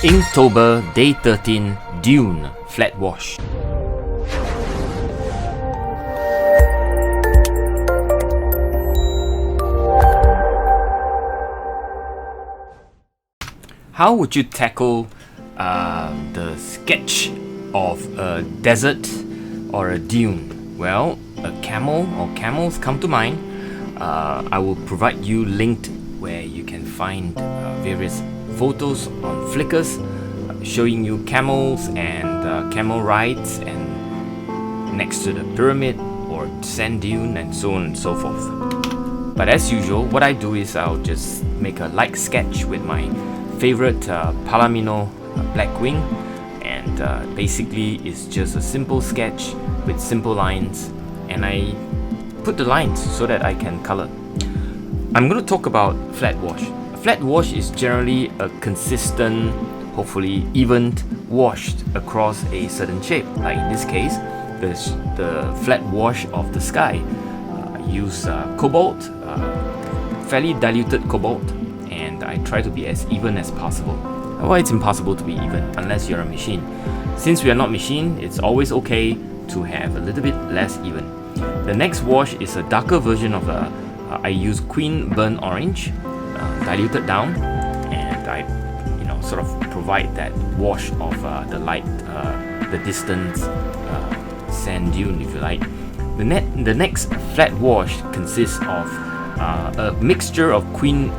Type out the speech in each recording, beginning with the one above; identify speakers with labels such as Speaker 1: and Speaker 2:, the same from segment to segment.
Speaker 1: Inktober Day 13 Dune Flat Wash. How would you tackle the sketch of a desert or a dune? Well, a camel or camels come to mind. I will provide you linked where you can find various photos on Flickr showing you camels and camel rides and next to the pyramid or sand dune and so on and so forth. But as usual, what I do is I'll just make a light sketch with my favorite Palomino black wing, and basically it's just a simple sketch with simple lines, and I put the lines so that I can color. I'm going to talk about flat wash. A flat wash is generally a consistent, hopefully evened wash across a certain shape. Like in this case, the flat wash of the sky. I use cobalt, fairly diluted cobalt, and I try to be as even as possible. Well, it's impossible to be even unless you're a machine. Since we are not machine, it's always okay to have a little bit less even. The next wash is a darker version of I use Quin Burnt Orange, diluted down, and I sort of provide that wash of the light, the distance, sand dune if you like. The next flat wash consists of a mixture of Quin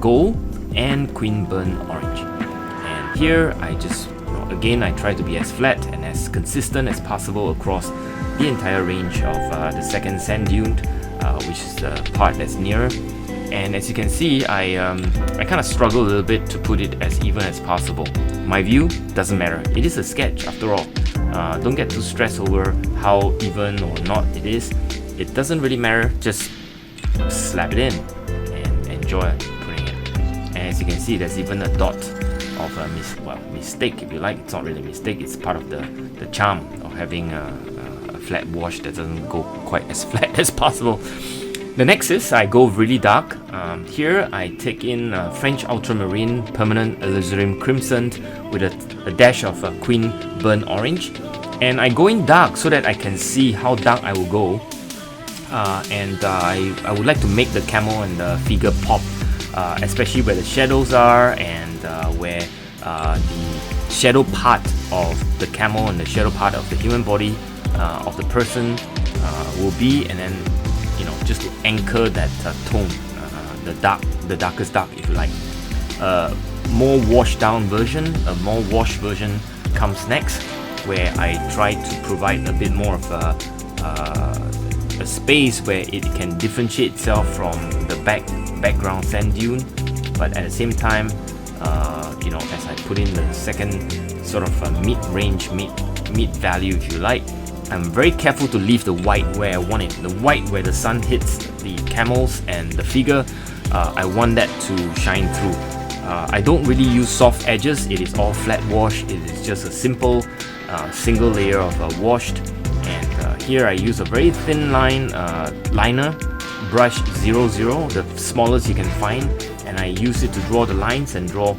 Speaker 1: Gold and Quin Burnt Orange, and here I just again I try to be as flat and as consistent as possible across the entire range of the second sand dune, which is the part that's nearer. And as you can see, I kind of struggle a little bit to put it as even as possible. My view doesn't matter. It is a sketch after all. Don't get too stressed over how even or not it is. It doesn't really matter. Just slap it in and enjoy putting it. And as you can see, there's even a dot of a mistake, if you like. It's not really a mistake. It's part of the charm of having a flat wash that doesn't go quite as flat as possible. The next is I go really dark. Here I take in French Ultramarine Permanent Alizarin Crimson with a dash of Quin Burnt Orange, and I go in dark so that I can see how dark I will go. I would like to make the camel and the figure pop, especially where the shadows are and where the shadow part of the camel and the shadow part of the human body of the person will be, and then just to anchor that tone, the darkest dark if you like. More washed down version, a more washed version comes next, where I try to provide a bit more of a space where it can differentiate itself from the background sand dune, but at the same time, as I put in the second sort of mid-range, mid value if you like, I'm very careful to leave the white where I want it. The white where the sun hits the camels and the figure, I want that to shine through. I don't really use soft edges. It is all flat wash. It is just a simple single layer of washed. And here I use a very thin line liner, brush 00, the smallest you can find, and I use it to draw the lines and draw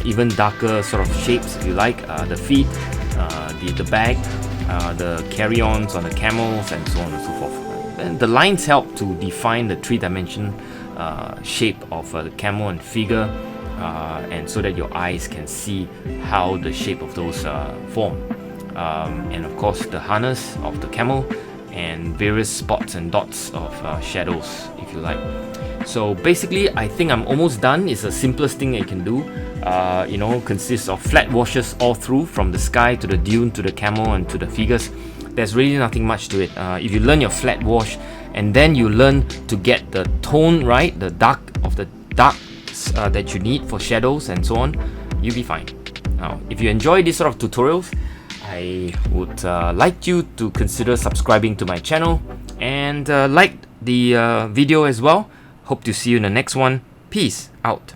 Speaker 1: even darker sort of shapes if you like. The feet, the back, the carry-ons on the camels, and so on and so forth. And the lines help to define the three-dimension shape of the camel and figure, and so that your eyes can see how the shape of those form. And of course the harness of the camel and various spots and dots of shadows if you like. So basically I think I'm almost done. It's the simplest thing you can do. Consists of flat washes all through, from the sky to the dune to the camel and to the figures. There's really nothing much to it. If you learn your flat wash and then you learn to get the tone right, the dark of the darks that you need for shadows and so on, you'll be fine. Now, if you enjoy these sort of tutorials, I would like you to consider subscribing to my channel and like the video as well. Hope to see you in the next one. Peace out.